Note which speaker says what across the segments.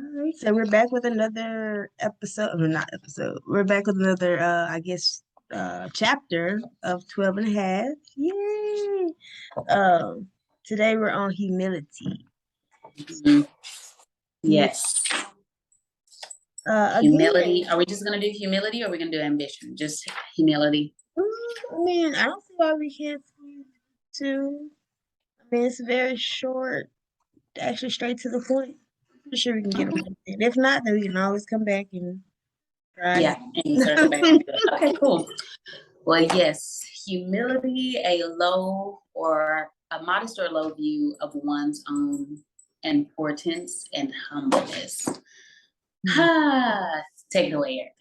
Speaker 1: All right, so we're back with another episode, or not episode. We're back with another, I guess, chapter of 12 and a half. Yay! Um, Today we're on humility.
Speaker 2: Mhm.
Speaker 1: Yeah.
Speaker 2: Yes.
Speaker 1: Again,
Speaker 2: Humility. Are we just going to do humility or are we going to do ambition? Just humility.
Speaker 1: I mean, I don't see why we can't squeeze two. I mean, it's very short, actually straight to the point. Pretty sure we can get
Speaker 2: Okay.
Speaker 1: them. And if not, then we can always come back and try
Speaker 2: Yeah. And circle back into it. Okay, cool. Well, yes, humility, a low or a modest or low view of one's own importance and humbleness.
Speaker 1: it.
Speaker 2: Ah, take it away, Erica.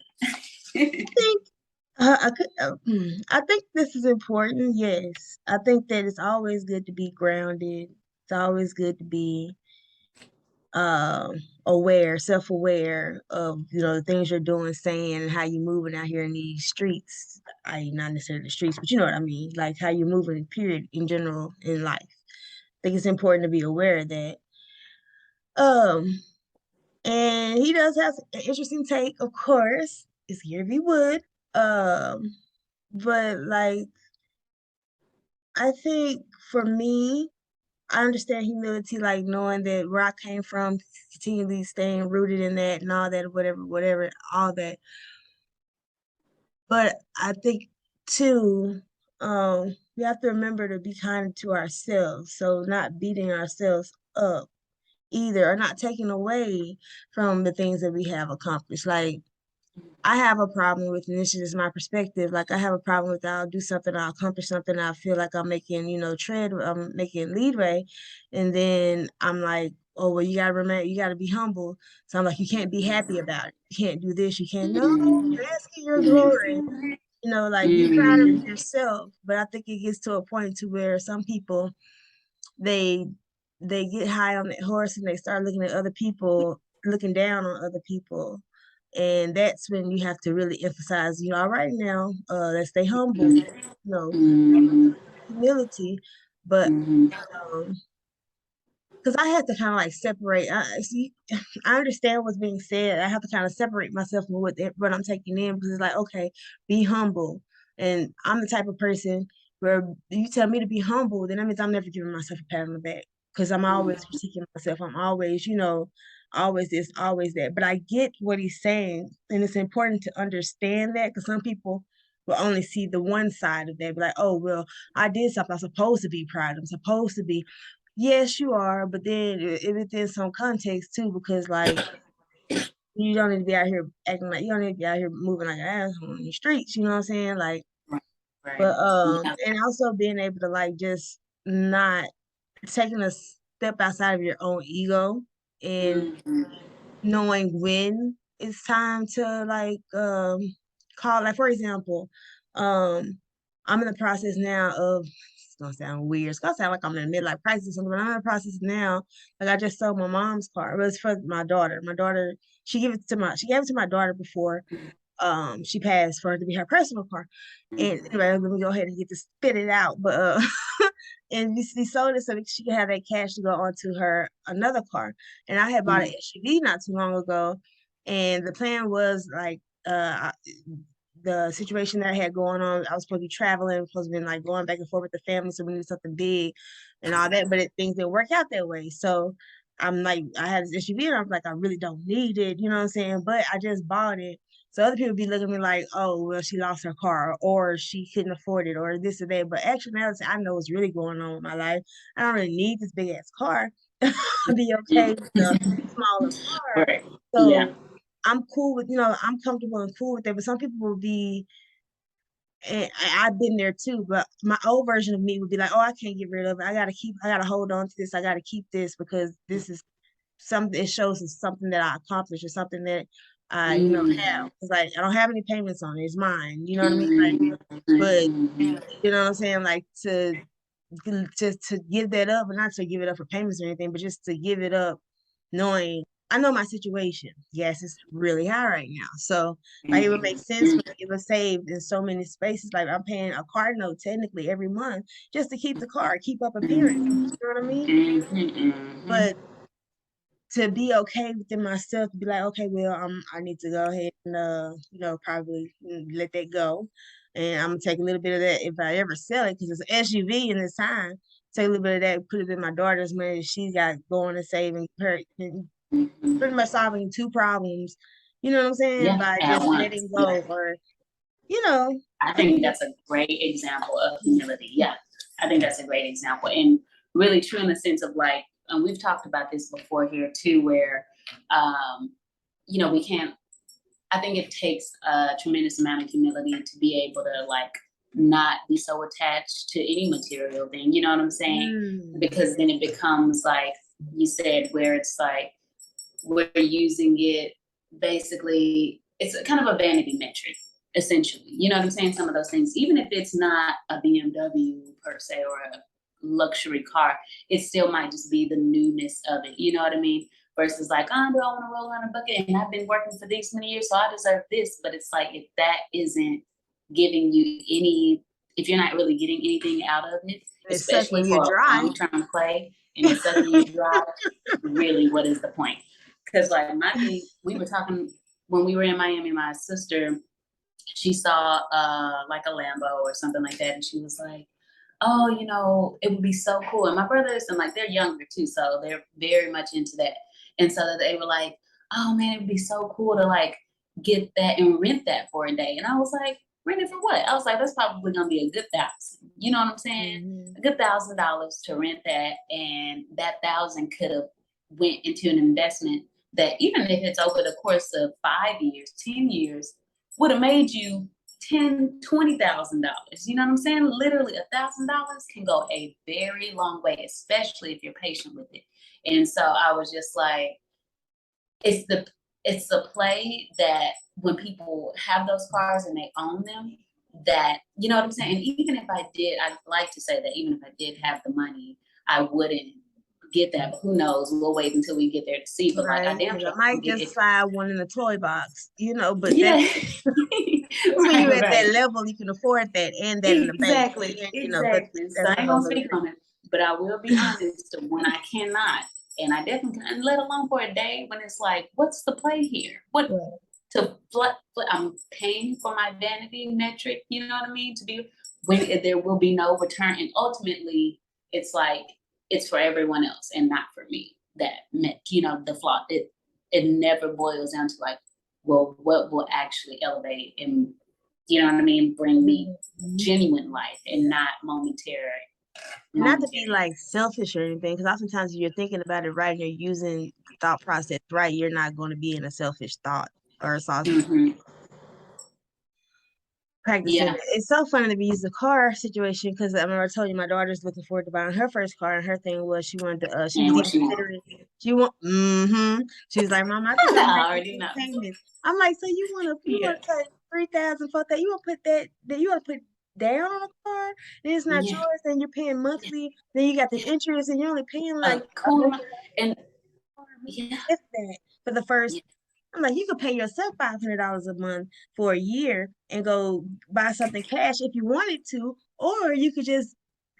Speaker 1: I think this is important. Yes, I think that it's always good to be grounded. It's always good to be um aware, self-aware of the things you're doing, saying, and how you're moving out here in these streets. I not necessarily the streets, but you know what I mean, like how you're moving. Period, in general in life. I think it's important to be aware of that. Um, and he does have an interesting take, of course. It's GaryVee Wood. Um, but like I think for me, I understand humility, like knowing that where I came from, continually staying rooted in that and all that, whatever, all that. But I think too, we have to remember to be kind to ourselves. So not beating ourselves up either, or not taking away from the things that we have accomplished. Like I have a problem with, and this is just my perspective. Like I have a problem with I'll do something, I'll accomplish something, I feel like I'm making, I'm making leadway, and then I'm like, oh well, you gotta remember, you gotta be humble. So I'm like, you can't be happy about it. You can't do this. You can't. No, bask in your glory. Like be proud of
Speaker 2: Mhm.
Speaker 1: yourself. But I think it gets to a point to where some people they they get high on that horse and they start looking at other people, looking down on other people. And that's when you have to really emphasize, all right now, let's stay humble, know,
Speaker 2: Mhm.
Speaker 1: humility. But
Speaker 2: Mhm.
Speaker 1: because I had to kind of like separate. I see, I understand what's being said. I have to kind of separate myself from what I'm taking in, because it's like, okay, be humble. And I'm the type of person where you tell me to be humble, then that means I'm never giving myself a pat on the back, because I'm always critiquing myself. I'm always, always this, always that. But I get what he's saying, and it's important to understand that, because some people will only see the one side of that, be like, oh well, I did something. I'm supposed to be proud. I'm supposed to be. Yes, you are, but then it within some context too, because like you don't need to be out here acting like you don't need to be out here moving like an asshole on the streets. You know what I'm saying? Like,
Speaker 2: Right. Right.
Speaker 1: but
Speaker 2: Yeah.
Speaker 1: and also being able to like just not taking a step outside of your own ego and
Speaker 2: Mhm.
Speaker 1: knowing when it's time to like call, like for example, um I'm in the process now of, it's gonna sound weird, it's gonna sound like I'm in a midlife crisis or something, but I'm in the process now, like I just sold my mom's car. It was for my daughter. She gave it to my daughter before she passed, for it to be her personal car. And anyway, let me go ahead and get to spit it out. But and we sold it so that she could have that cash to go onto her another car. And I had bought an
Speaker 2: Mhm.
Speaker 1: SUV not too long ago, and the plan was like the situation that I had going on. I was supposed to be traveling, supposed to be like going back and forth with the family, so we needed something big and all that. But things didn't work out that way. So I'm like, I had this SUV, and I'm like, I really don't need it, you know what I'm saying? But I just bought it. So other people be looking at me like, oh, well, she lost her car, or she couldn't afford it, or this or that. But actually, now that I know what's really going on with my life, I don't really need this big ass car. I'll be okay with a smaller car.
Speaker 2: Right. Yeah.
Speaker 1: So I'm cool with, I'm comfortable and cool with that. But some people will be, and I've been there too, but my old version of me would be like, oh, I can't get rid of it. I gotta hold on to this. I gotta keep this because this is something, it shows it's something that I accomplished or something that I, have.
Speaker 2: Mhm.
Speaker 1: It's like I don't have any payments on it. It's mine. You know what I mean? Like,
Speaker 2: Mhm.
Speaker 1: but
Speaker 2: Mhm.
Speaker 1: you know what I'm saying? Like to give that up, and not to give it up for payments or anything, but just to give it up, knowing I know my situation. Yes, it's really high right now. So like it would make sense for me. It was saved in so many spaces. Like I'm paying a car note technically every month just to keep the car, keep up appearance. You know what I mean?
Speaker 2: Mhm. Mhm.
Speaker 1: But to be okay within myself, to be like, okay, well, I need to go ahead and probably let that go, and I'm gonna take a little bit of that if I ever sell it, because it's an SUV in this time. Take a little bit of that, put it in my daughter's money that she's got going and saving her, and
Speaker 2: Mhm.
Speaker 1: pretty much solving two problems. You know what I'm saying?
Speaker 2: Yeah,
Speaker 1: By
Speaker 2: at
Speaker 1: just
Speaker 2: once.
Speaker 1: letting
Speaker 2: Yeah.
Speaker 1: go, or you know,
Speaker 2: I
Speaker 1: I
Speaker 2: think
Speaker 1: think
Speaker 2: that's a great example of humility. Yeah, I think that's a great example, and really true in the sense of like, and we've talked about this before here too, where, um, we can't. I think it takes a tremendous amount of humility to be able to like not be so attached to any material thing. You know what I'm saying?
Speaker 1: mm,
Speaker 2: Because then it becomes like you said, where it's like we're using it basically, it's a kind of a vanity metric, essentially. You know what I'm saying? Some of those things, even if it's not a BMW per se or a luxury car, it still might just be the newness of it. You know what I mean? Versus like, oh, do I want to roll around a bucket and I've been working for these many years, so I deserve this. But it's like if that isn't giving you any, if you're not really getting anything out of it,
Speaker 1: it's
Speaker 2: especially
Speaker 1: sucking you
Speaker 2: for a
Speaker 1: dry.
Speaker 2: long-term play and it's sucking you dry, really, what is the point? Because like my thing, we were talking when we were in Miami, my sister, she saw like a Lambo or something like that, and she was like, oh, it would be so cool. And my brothers, and like they're younger too, so they're very much into that. And so that they were like, oh man, it would be so cool to like get that and rent that for a day. And I was like, rent it for what? I was like, that's probably gonna be a good thousand. You know what I'm saying?
Speaker 1: Mhm.
Speaker 2: A good $1,000 to rent that, and that thousand could have went into an investment that even if it's over the course of 5 years, 10 years, would have made you $20,000. You know what I'm saying? Literally $1,000 can go a very long way, especially if you're patient with it. And so I was just like, it's the play that when people have those cars and they own them, that you know what I'm saying. And even if I did, I'd like to say that even if I did have the money, I wouldn't get that. But who knows? We'll wait until we get there to see. But like, I
Speaker 1: Right,
Speaker 2: damn
Speaker 1: because I
Speaker 2: sure
Speaker 1: might
Speaker 2: can get
Speaker 1: just
Speaker 2: it.
Speaker 1: find one in a toy box, but
Speaker 2: Yeah,
Speaker 1: that's when you
Speaker 2: right,
Speaker 1: at that
Speaker 2: right.
Speaker 1: level, you can afford that and that in the bank,
Speaker 2: Exactly,
Speaker 1: and but
Speaker 2: exactly. So
Speaker 1: that's
Speaker 2: I
Speaker 1: a
Speaker 2: ain't
Speaker 1: whole
Speaker 2: gonna
Speaker 1: other
Speaker 2: speak on it, but I will be honest when I cannot, and I definitely can, let alone for a day when it's like, what's the play here? What
Speaker 1: thing.
Speaker 2: to flood? I'm paying for my vanity metric. You know what I mean? To be when there will be no return, and ultimately, it's like it's for everyone else and not for me. That met, the flaw. It never boils down to like, well, what will actually elevate and you know what I mean, bring me
Speaker 1: Mhm.
Speaker 2: genuine life and not momentary.
Speaker 1: And not to be
Speaker 2: Momentary.
Speaker 1: like selfish or anything, because oftentimes you're thinking about it right and you're using the thought process right, you're not going to be in a selfish thought or a selfish
Speaker 2: Mm-hmm.
Speaker 1: practicing it.
Speaker 2: Yeah.
Speaker 1: It's so funny to be using the car situation because I remember I told you my daughter's looking forward to buying her first car, and her thing was she wanted to she was
Speaker 2: And what
Speaker 1: even
Speaker 2: you want?
Speaker 1: considering she was like, Mom, I think I'm
Speaker 2: I
Speaker 1: making
Speaker 2: already
Speaker 1: two
Speaker 2: know.
Speaker 1: payments. I'm like, so you
Speaker 2: Yeah.
Speaker 1: want to pay 3,000 for that, you want to put that you want to put down on a car, then it's not
Speaker 2: Yeah.
Speaker 1: yours, then you're paying
Speaker 2: Yeah.
Speaker 1: monthly, then you got the
Speaker 2: Yeah.
Speaker 1: interest and you're only paying
Speaker 2: A
Speaker 1: like
Speaker 2: cool amount. And yeah.
Speaker 1: if that for the first.
Speaker 2: Yeah.
Speaker 1: I'm like, you could pay yourself $500 a month for a year and go buy something cash if you wanted to, or you could just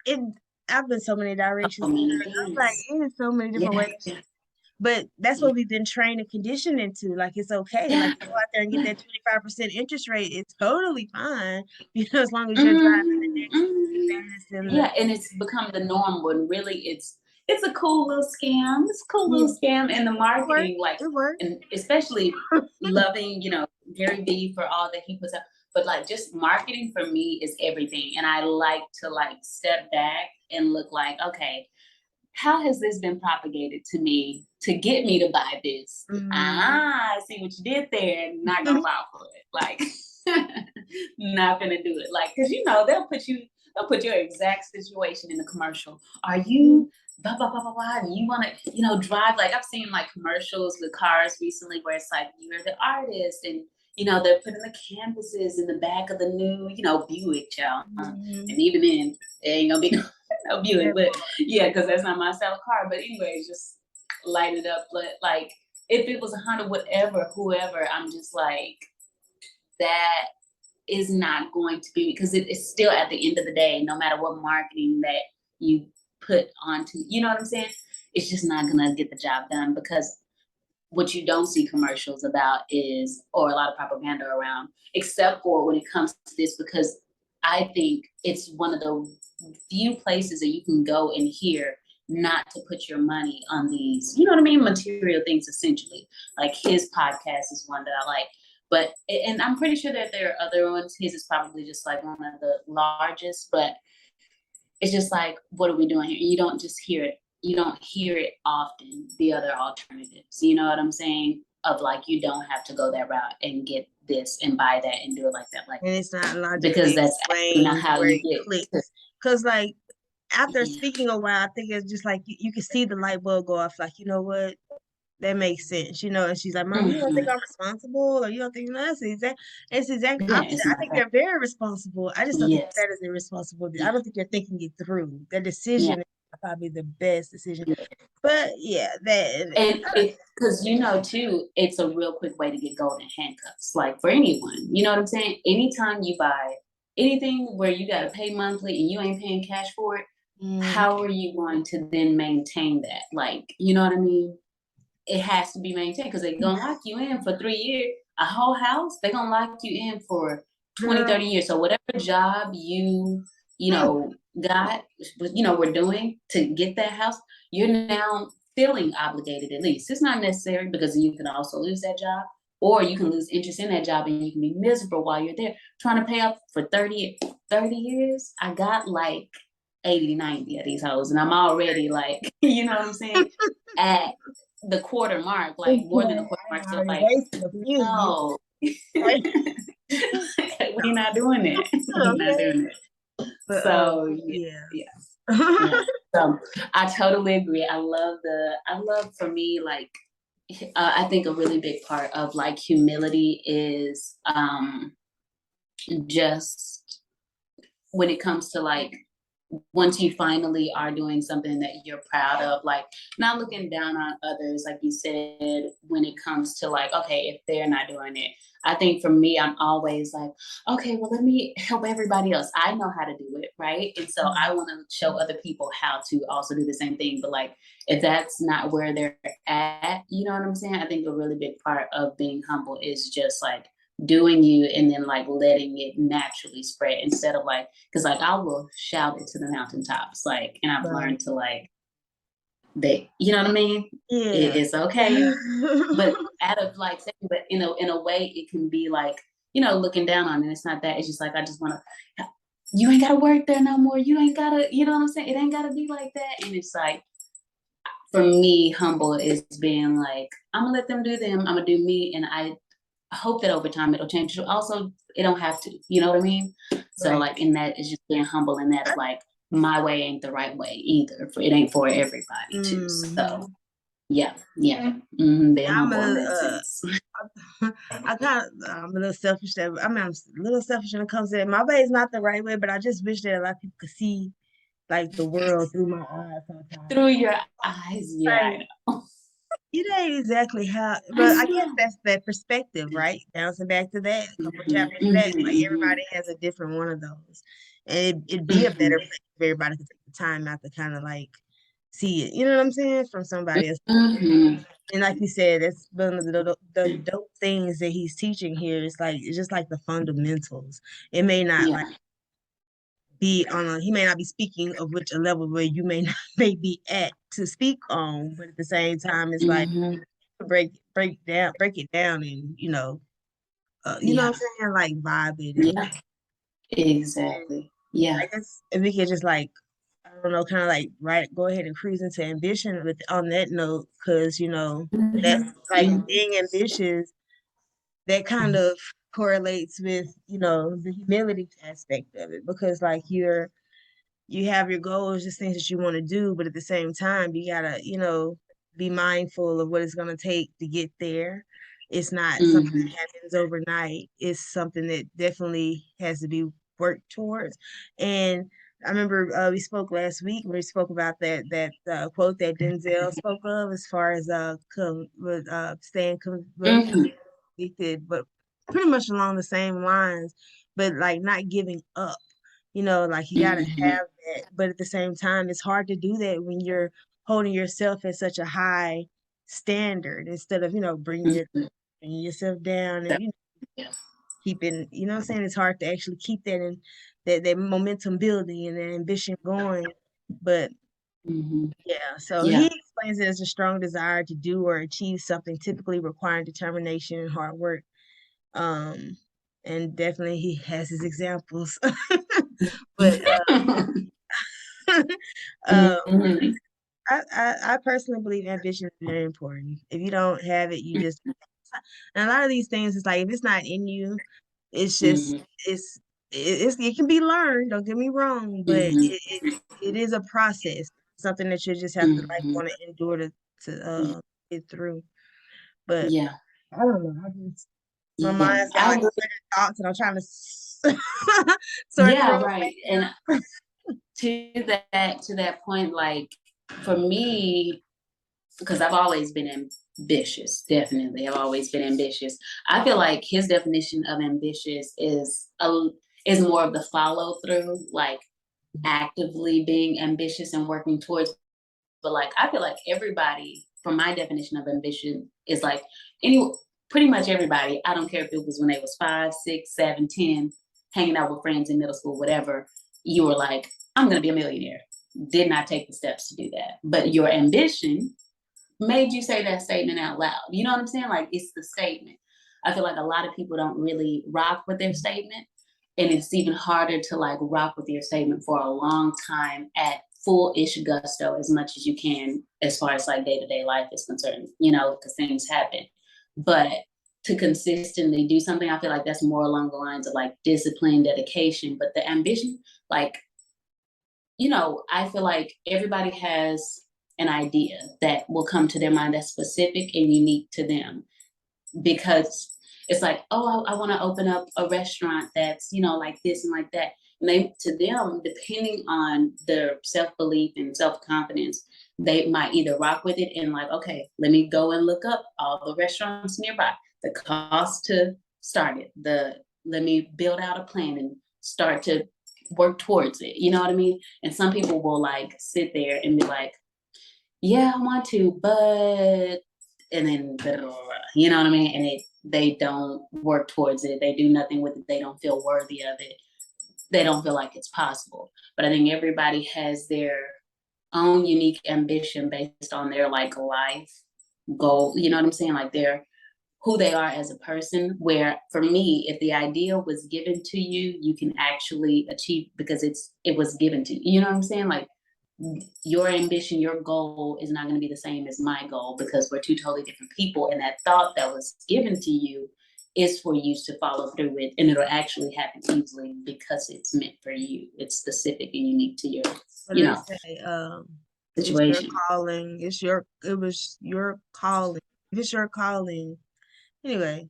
Speaker 1: it. I've been so many directions
Speaker 2: So
Speaker 1: with
Speaker 2: many
Speaker 1: her. I'm like,
Speaker 2: things.
Speaker 1: it is so many different
Speaker 2: Yeah.
Speaker 1: ways.
Speaker 2: Yeah.
Speaker 1: But that's
Speaker 2: Yeah.
Speaker 1: what we've been trained and conditioned into. Like it's okay. Like
Speaker 2: Yeah.
Speaker 1: to go out there and get
Speaker 2: Yeah.
Speaker 1: that 25% interest rate. It's totally fine. As long as you're driving the
Speaker 2: Mm-hmm.
Speaker 1: next
Speaker 2: Mm-hmm.
Speaker 1: fast and
Speaker 2: Yeah, and it's become the norm when really it's a cool little scam. It's a cool
Speaker 1: yeah,
Speaker 2: little scam and the
Speaker 1: it works.
Speaker 2: marketing, like,
Speaker 1: It works.
Speaker 2: and especially loving, Gary Vee for all that he puts out. But like just marketing for me is everything. And I like to like step back and look like, okay, how has this been propagated to me to get me to buy this?
Speaker 1: Mm.
Speaker 2: Ah, I see what you did there. Not gonna fall for it. Like, not gonna do it. Like, cause they'll put your exact situation in the commercial. Are you blah blah blah blah blah? And you want to, drive? Like I've seen like commercials with cars recently where it's like you're the artist, and they're putting the canvases in the back of the new, Buick, child.
Speaker 1: Mhm.
Speaker 2: And even then, it ain't gonna be no Buick,
Speaker 1: That
Speaker 2: but
Speaker 1: part.
Speaker 2: yeah, because that's not my style of car. But anyways, just light it up. But like, if it was a Honda, whatever, whoever, I'm just like, that is not going to be because it's still at the end of the day, no matter what marketing that you put onto, you know what I'm saying? It's just not gonna get the job done because what you don't see commercials about is, or a lot of propaganda around, except for when it comes to this, because I think it's one of the few places that you can go and hear not to put your money on these, you know what I mean, material things, essentially. Like his podcast is one that I like. But, and I'm pretty sure that there are other ones. His is probably just like one of the largest, but it's just like, what are we doing here? You don't just hear it. You don't hear it often, the other alternatives. You know what I'm saying? Of like, you don't have to go that route and get this and buy that and do it like that. Like,
Speaker 1: And it's not
Speaker 2: because
Speaker 1: logically
Speaker 2: that's actually not
Speaker 1: explained
Speaker 2: how
Speaker 1: where
Speaker 2: you
Speaker 1: it
Speaker 2: get to,
Speaker 1: clicks. Because, like, after
Speaker 2: yeah.
Speaker 1: speaking a while, I think it's just like you can see the light bulb go off, like, you know what? That makes sense, you know. And she's like, Mom, you don't think
Speaker 2: Mm-hmm.
Speaker 1: I'm responsible? Or you don't think that's it's the exact
Speaker 2: Yeah,
Speaker 1: opposite.
Speaker 2: it's
Speaker 1: I
Speaker 2: not
Speaker 1: think
Speaker 2: that.
Speaker 1: you're very responsible. I just don't think
Speaker 2: Yes.
Speaker 1: that is irresponsible. I
Speaker 2: Yeah.
Speaker 1: don't think you're thinking it through. The
Speaker 2: Yeah.
Speaker 1: decision is probably the best decision.
Speaker 2: Yeah.
Speaker 1: But yeah, that
Speaker 2: And it, because you know, too, it's a real quick way to get golden handcuffs, like for anyone. You know what I'm saying? Anytime you buy anything where you got to pay monthly and you ain't paying cash for it,
Speaker 1: mm,
Speaker 2: how are you going to then maintain that? Like, you know what I mean? It has to be maintained because they're going to lock you in for 3 years. A whole house, they're going to lock you in for 20,
Speaker 1: girl,
Speaker 2: 30 years. So whatever job you know, got, you know, we're doing to get that house, you're now feeling obligated at least. It's not necessary because you can also lose that job or you can lose interest in that job and you can be miserable while you're there trying to pay up for 30 years. I got like 80, 90 of these hoes and I'm already like, you know what I'm saying? At the quarter mark, like
Speaker 1: it's
Speaker 2: more than the
Speaker 1: like
Speaker 2: quarter
Speaker 1: I
Speaker 2: mark, so
Speaker 1: already
Speaker 2: like,
Speaker 1: wasted a few.
Speaker 2: no.
Speaker 1: Like,
Speaker 2: We're not doing that. We're not
Speaker 1: okay.
Speaker 2: doing it.
Speaker 1: But
Speaker 2: So yeah,
Speaker 1: yeah.
Speaker 2: yeah. Yeah. So I totally agree. I love for me, like, I think a really big part of like humility is just when it comes to like once you finally are doing something that you're proud of, like not looking down on others, like you said, when it comes to like, okay, if they're not doing it. I think for me, I'm always like, okay, well, let me help everybody else. I know how to do it, right? And so I want to show other people how to also do the same thing. But like, if that's not where they're at, you know what I'm saying? I think a really big part of being humble is just like doing you and then like letting it naturally spread instead of like because like I will shout it to the mountaintops like and I've
Speaker 1: Right.
Speaker 2: learned to like they you know what I mean
Speaker 1: Yeah.
Speaker 2: it's okay but out of like but in a way it can be like you know looking down on it it's not that it's just like I just want to you ain't gotta work there no more you ain't gotta you know what I'm saying it ain't gotta be like that and it's like for me humble is being like I'm gonna let them do them I'm gonna do me and I hope that over time it'll change. Also, it don't have to. You know what I mean? So
Speaker 1: Right.
Speaker 2: like, in that is just being humble in that of like my way ain't the right way either. It ain't for everybody too. So
Speaker 1: Mm-hmm.
Speaker 2: yeah, yeah, being
Speaker 1: I'm
Speaker 2: humble in
Speaker 1: a
Speaker 2: that sense.
Speaker 1: I kind of I'm a little selfish that I mean I'm a little selfish when it comes to that. My way is not the right way, but I just wish that a lot of people could see like the world through my eyes sometimes.
Speaker 2: Through your eyes, yeah,
Speaker 1: Like
Speaker 2: I know.
Speaker 1: it ain't exactly how,
Speaker 2: I
Speaker 1: but I guess
Speaker 2: know.
Speaker 1: that's that perspective, right? Bouncing back to that, a couple
Speaker 2: Mm-hmm,
Speaker 1: chapters back,
Speaker 2: mm-hmm,
Speaker 1: like
Speaker 2: mm-hmm,
Speaker 1: everybody has a different one of those, and it'd be a better
Speaker 2: mm-hmm,
Speaker 1: place if everybody could take the time out to kind of like see it. You know what I'm saying? From somebody else.
Speaker 2: mm-hmm.
Speaker 1: And like you said, it's one of the dope things that he's teaching here. It's like it's just like the fundamentals. It may not like
Speaker 2: Yeah.
Speaker 1: be on a he may not be speaking of which a level where you may not may be at to speak on, but at the same time, it's like
Speaker 2: Mm-hmm.
Speaker 1: break it down and you know
Speaker 2: Yeah.
Speaker 1: what I'm saying, like vibe it
Speaker 2: Yeah.
Speaker 1: and
Speaker 2: Exactly. Yeah.
Speaker 1: I guess if we could just like I don't know, kind of like right go ahead and cruise into ambition with on that note, because that like
Speaker 2: Mm-hmm.
Speaker 1: being ambitious that kind of correlates with the humility aspect of it because like you have your goals, just things that you want to do, but at the same time, you gotta, be mindful of what it's gonna take to get there. It's not something
Speaker 2: Mm-hmm.
Speaker 1: that happens overnight. It's something that definitely has to be worked towards. And I remember we spoke last week where we spoke about that quote that Denzel spoke of as far as staying
Speaker 2: Mm-hmm.
Speaker 1: convicted, but pretty much along the same lines, but like not giving up. Like you gotta
Speaker 2: Mm-hmm.
Speaker 1: have that, but at the same time, it's hard to do that when you're holding yourself at such a high. standard instead of, bringing yourself down and,
Speaker 2: Yeah.
Speaker 1: keeping, what I'm saying? It's hard to actually keep that and that momentum building and that ambition going. But yeah, so he
Speaker 2: Yeah.
Speaker 1: explains it as a strong desire to do or achieve something, typically requiring determination and hard work. Um, and definitely he has his examples. But um,
Speaker 2: Mhm.
Speaker 1: I personally believe ambition is very important. If you don't have it, you just, and a lot of these things, it's like if it's not in you, it's just
Speaker 2: Mhm.
Speaker 1: it can be learned. Don't get me wrong, but
Speaker 2: Mhm.
Speaker 1: it is a process, something that you just have to like
Speaker 2: Mhm.
Speaker 1: want to endure to get through. But
Speaker 2: Yeah.
Speaker 1: I don't know. I just my
Speaker 2: Yeah.
Speaker 1: mind's got
Speaker 2: I
Speaker 1: like
Speaker 2: agree.
Speaker 1: 100 thoughts, and I'm trying to sort through
Speaker 2: Yeah,
Speaker 1: them.
Speaker 2: right. And to that point, like for me, because I've always been ambitious, definitely. I've always been ambitious. I feel like his definition of ambitious is more of the follow through, like actively being ambitious and working towards. But like I feel like everybody, from my definition of ambition, is like any pretty much everybody. I don't care if it was when they was 5, 6, 7, 10, hanging out with friends in middle school, whatever. You were like, I'm gonna be a millionaire. Did not take the steps to do that. But your ambition made you say that statement out loud. You know what I'm saying? Like it's the statement. I feel like a lot of people don't really rock with their statement. And it's even harder to like rock with your statement for a long time at full-ish gusto as much as you can as far as like day-to-day life is concerned, because things happen. But to consistently do something, I feel like that's more along the lines of like discipline, dedication. But the ambition, like I feel like everybody has an idea that will come to their mind that's specific and unique to them because it's like, oh, I want to open up a restaurant that's, like this and like that. And to them, depending on their self belief and self confidence, they might either rock with it and like, okay, let me go and look up all the restaurants nearby, the cost to start it, let me build out a plan and start to work towards it. You know what I mean? And some people will like sit there and be like, yeah, I want to, but and then you know what I mean? And they don't work towards it. They do nothing with it. They don't feel worthy of it. They don't feel like it's possible. But I think everybody has their own unique ambition based on their like life goal. You know what I'm saying? Like their who they are as a person. Where for me, if the idea was given to you, you can actually achieve because it was given to you. You know what I'm saying? Like your ambition, your goal is not going to be the same as my goal because we're two totally different people. And that thought that was given to you is for you to follow through with, and it'll actually happen easily because it's meant for you. It's specific and unique to your,
Speaker 1: What
Speaker 2: you
Speaker 1: they
Speaker 2: know,
Speaker 1: say, it's your
Speaker 2: situation.
Speaker 1: calling. It was your calling. If it's your calling, anyway.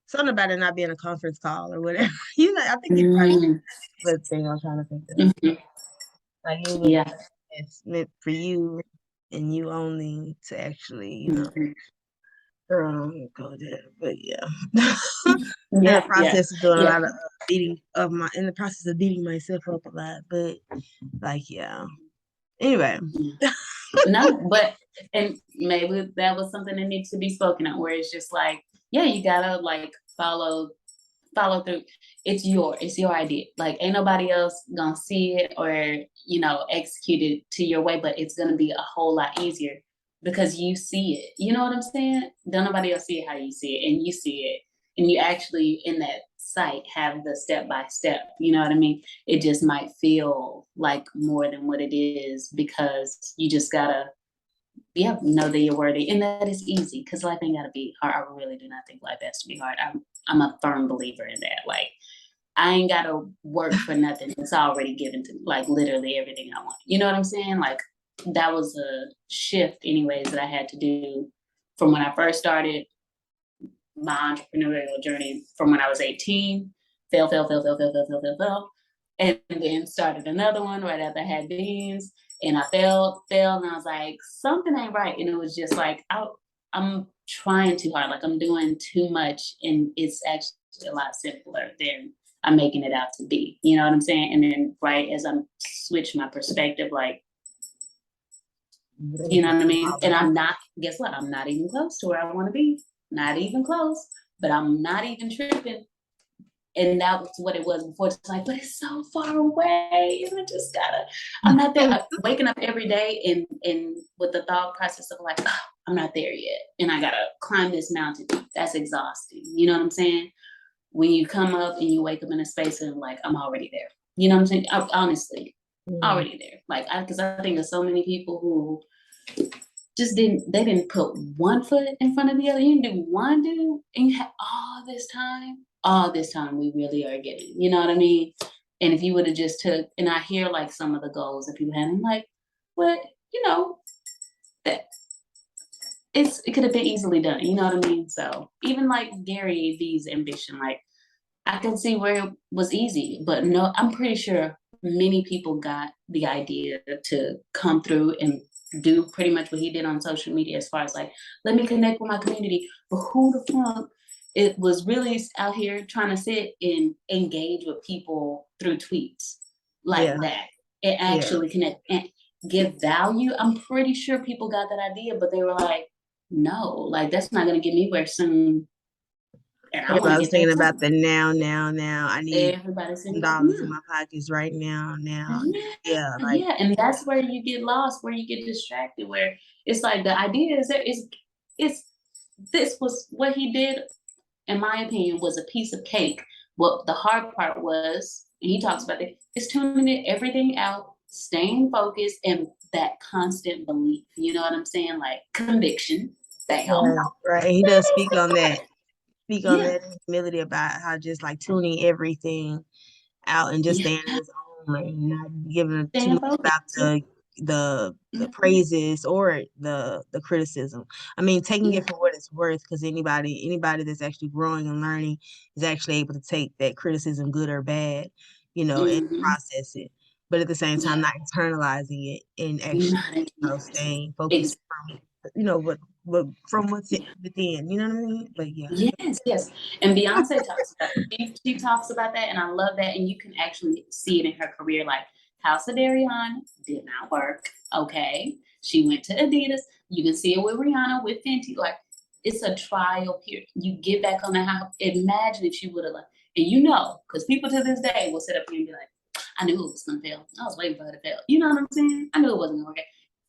Speaker 1: Something about it not being a conference call or whatever. I think you probably
Speaker 2: Mm-hmm.
Speaker 1: the thing I'm trying to think of.
Speaker 2: Mm-hmm.
Speaker 1: Like it was
Speaker 2: Yeah.
Speaker 1: it's meant for you and you only to actually,
Speaker 2: Mm-hmm.
Speaker 1: go there. But yeah. In the
Speaker 2: Yeah. Yeah.
Speaker 1: process of doing a
Speaker 2: Yeah.
Speaker 1: lot of in the process of beating myself up a lot. But like yeah. Anyway.
Speaker 2: Yeah. No, but and maybe that was something that needs to be spoken on, where it's just like, yeah, you gotta like follow through. It's your idea. Like ain't nobody else gonna see it or execute it to your way, but it's gonna be a whole lot easier because you see it. You know what I'm saying? Don't nobody else see it how you see it, and you see it, and you actually in that site have the step by step. You know what I mean? It just might feel like more than what it is because you just gotta know that you're worthy, and that is easy because life ain't gotta be hard. I really do not think life has to be hard. I'm a firm believer in that. Like I ain't gotta work for nothing. It's already given to me. Like literally everything I want. You know what I'm saying? Like that was a shift, anyways, that I had to do from when I first started my entrepreneurial journey from when I was 18. Fail, and then started another one right after I had beans, and I failed, and I was like, something ain't right, and it was just like I'm trying too hard, like I'm doing too much, and it's actually a lot simpler than I'm making it out to be. You know what I'm saying? And then right as I'm switch my perspective, like You know what I mean? And I'm not, guess what? I'm not even close to where I want to be. Not even close, but I'm not even tripping. And that was what it was before. It's like, but it's so far away. And I just gotta, I'm not there. Waking up every day and with the thought process of like, oh, I'm not there yet. And I gotta climb this mountain. That's exhausting. You know what I'm saying? When you come up and you wake up in a space and like, I'm already there. You know what I'm saying? Honestly, already there. Like, because I think of so many people who just they didn't put one foot in front of the other. You didn't do one do, and you had all this time we really are getting. You know what I mean? And if you would have just took, and I hear like some of the goals that people had, I'm like, what, you know, that it could have been easily done. You know what I mean? So even like Gary Vee's ambition, like I can see where it was easy, but no, I'm pretty sure many people got the idea to come through and do pretty much what he did on social media as far as like, let me connect with my community. But who the fuck it was really out here trying to sit and engage with people through tweets like that and actually connect and give value? I'm pretty sure people got that idea, but they were like, no, like that's not going to get me where soon. And I want to
Speaker 1: was
Speaker 2: get there
Speaker 1: thinking
Speaker 2: too.
Speaker 1: about the now. I need
Speaker 2: Everybody's saying about
Speaker 1: $10 in
Speaker 2: now.
Speaker 1: my pockets right now.
Speaker 2: Yeah,
Speaker 1: Yeah, like
Speaker 2: yeah, and that's where you get lost, where you get distracted, where it's like the idea is that it's this was what he did, in my opinion, was a piece of cake. What the hard part was, and he talks about it, is tuning everything out, staying focused, and that constant belief. You know what I'm saying? Like conviction. Damn.
Speaker 1: right. And he does speak on that. Speak on
Speaker 2: Yeah.
Speaker 1: that humility about how just like tuning everything out and just
Speaker 2: Yeah.
Speaker 1: staying in his own lane, not giving too
Speaker 2: Staying
Speaker 1: much
Speaker 2: focused.
Speaker 1: about the praises or the criticism. I mean, taking
Speaker 2: Yeah.
Speaker 1: it for what it's worth, because anybody that's actually growing and learning is actually able to take that criticism, good or bad, and
Speaker 2: Mm-hmm.
Speaker 1: process it. But at the same time,
Speaker 2: Yeah.
Speaker 1: not internalizing it and actually,
Speaker 2: Not
Speaker 1: staying focused
Speaker 2: exactly.
Speaker 1: from, what from what's within. You know what I mean? But yeah.
Speaker 2: Yes, yes. And Beyonce talks about she talks about that, and I love that. And you can actually see it in her career. Like House of Darion did not work. Okay, she went to Adidas. You can see it with Rihanna, with Fenty. Like it's a trial period. You get back on the house. Imagine if she would have like, and because people to this day will sit up here and be like, I knew it was gonna fail. I was waiting for her to fail. You know what I'm saying? I knew it wasn't gonna work.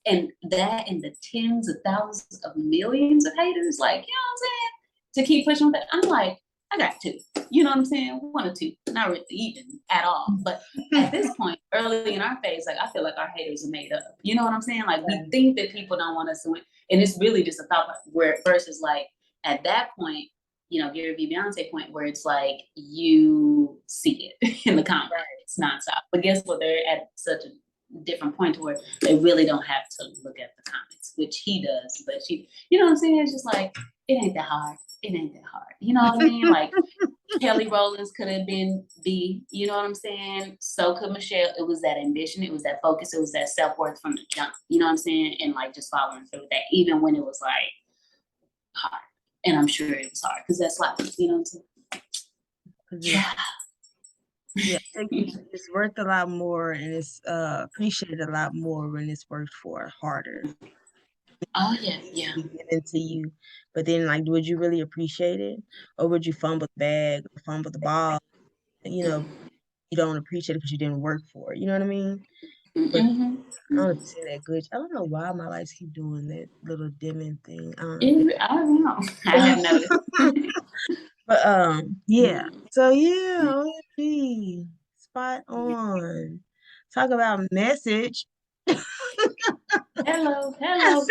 Speaker 2: And that and the tens of thousands of millions of haters, like, you know what I'm saying? To keep pushing with it. I'm like, I got two. You know what I'm saying? One or two, not really even at all. But at this point, early in our phase, like I feel like our haters are made up. You know what I'm saying? Like we think that people don't want us to win, and it's really just a thought where versus like at that point, GaryVee Beyonce point where it's like you see it in the comments nonstop. But guess what? They're at such a different point to where they really don't have to look at the comments, which he does. But you know what I'm saying? It's just like it ain't that hard. It ain't that hard. You know what I mean? Like Kelly Rowlands could have been B, you know what I'm saying? So could Michelle. It was that ambition, it was that focus, it was that self-worth from the jump. You know what I'm saying? And like just following through with that, even when it was like hard. And I'm sure it was hard because that's life, you know what I'm saying? Yeah.
Speaker 1: Yeah, it's worth a lot more and it's appreciated a lot more when it's worked for harder.
Speaker 2: Oh yeah, yeah.
Speaker 1: Be given to you. But then like would you really appreciate it? Or would you fumble the bag or fumble the ball? You don't appreciate it because you didn't work for it. You know what I mean? But I don't see that glitch. I don't know why my lights keep doing that little dimming thing. I don't know.
Speaker 2: I don't know. I have noticed.
Speaker 1: But yeah. So yeah, OMG. Spot on. Talk about message.
Speaker 2: Hello, hello.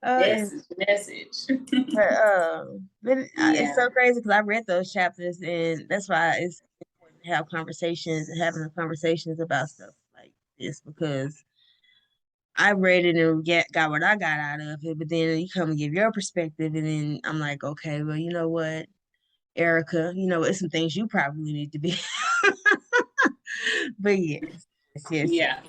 Speaker 1: And
Speaker 2: Message.
Speaker 1: but it's
Speaker 2: Yeah.
Speaker 1: so crazy because I read those chapters, and that's why it's important to have conversations and having conversations about stuff like this because I read it and got what I got out of it, but then you come and give your perspective, and then I'm like, okay, well, you know what, Erica, it's some things you probably need to be. But yes.
Speaker 2: Yeah.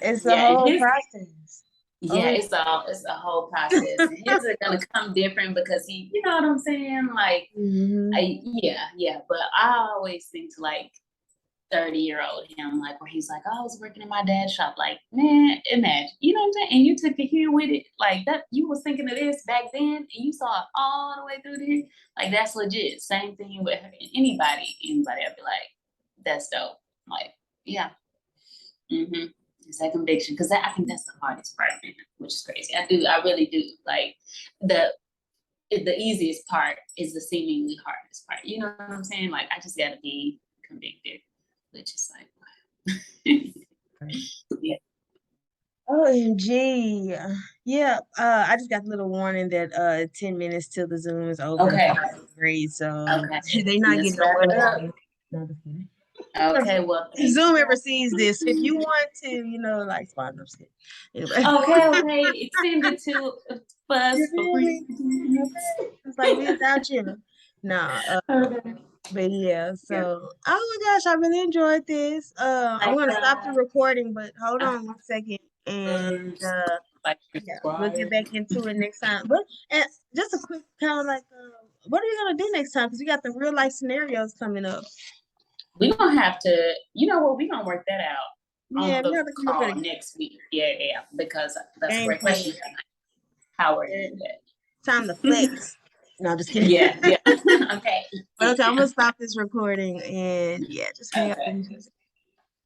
Speaker 1: It's a
Speaker 2: Yeah. And
Speaker 1: whole process.
Speaker 2: yeah,
Speaker 1: Oh,
Speaker 2: it's a whole process. And his are gonna come different because you know what I'm saying? Like
Speaker 1: mhm.
Speaker 2: yeah. But I always think to like 30-year-old him, like where he's like, oh, I was working in my dad's shop. Like, man, imagine, you know what I'm saying? And you took it here with it, like that. You was thinking of this back then, and you saw it all the way through there. Like that's legit. Same thing with anybody. I'd be like, that's dope. Like, yeah. Mm-hmm. It's that conviction, because I think that's the hardest part, man, which is crazy. I really do. Like the easiest part is the seemingly hardest part. You know what I'm saying? Like I just gotta be convicted, which is like, yeah.
Speaker 1: OMG. Yeah, I just got a little warning that 10 minutes till the Zoom is over.
Speaker 2: Okay.
Speaker 1: Great, so
Speaker 2: Okay.
Speaker 1: they're not
Speaker 2: Let's
Speaker 1: getting no
Speaker 2: wrap it
Speaker 1: money
Speaker 2: up.
Speaker 1: from me. No, just kidding.
Speaker 2: Okay, well,
Speaker 1: If Zoom ever sees this, if you want to, like sponsor us. Anyway.
Speaker 2: Okay. Extend it to us for free.
Speaker 1: It's like without you. Nah, but yeah, so oh my gosh, I really enjoyed this. I'm gonna stop the recording, but hold on 1 second, and we'll get back into it next time. But and just a quick kind of like, what are we gonna do next time? Because we got the real life scenarios coming up.
Speaker 2: We're gonna have to, you know what? We're gonna work that out on the call next week. Yeah, because that's a great question. How are you?
Speaker 1: Time to flex. No, just kidding.
Speaker 2: Yeah. Okay.
Speaker 1: Okay, I'm gonna stop this recording and just hang up.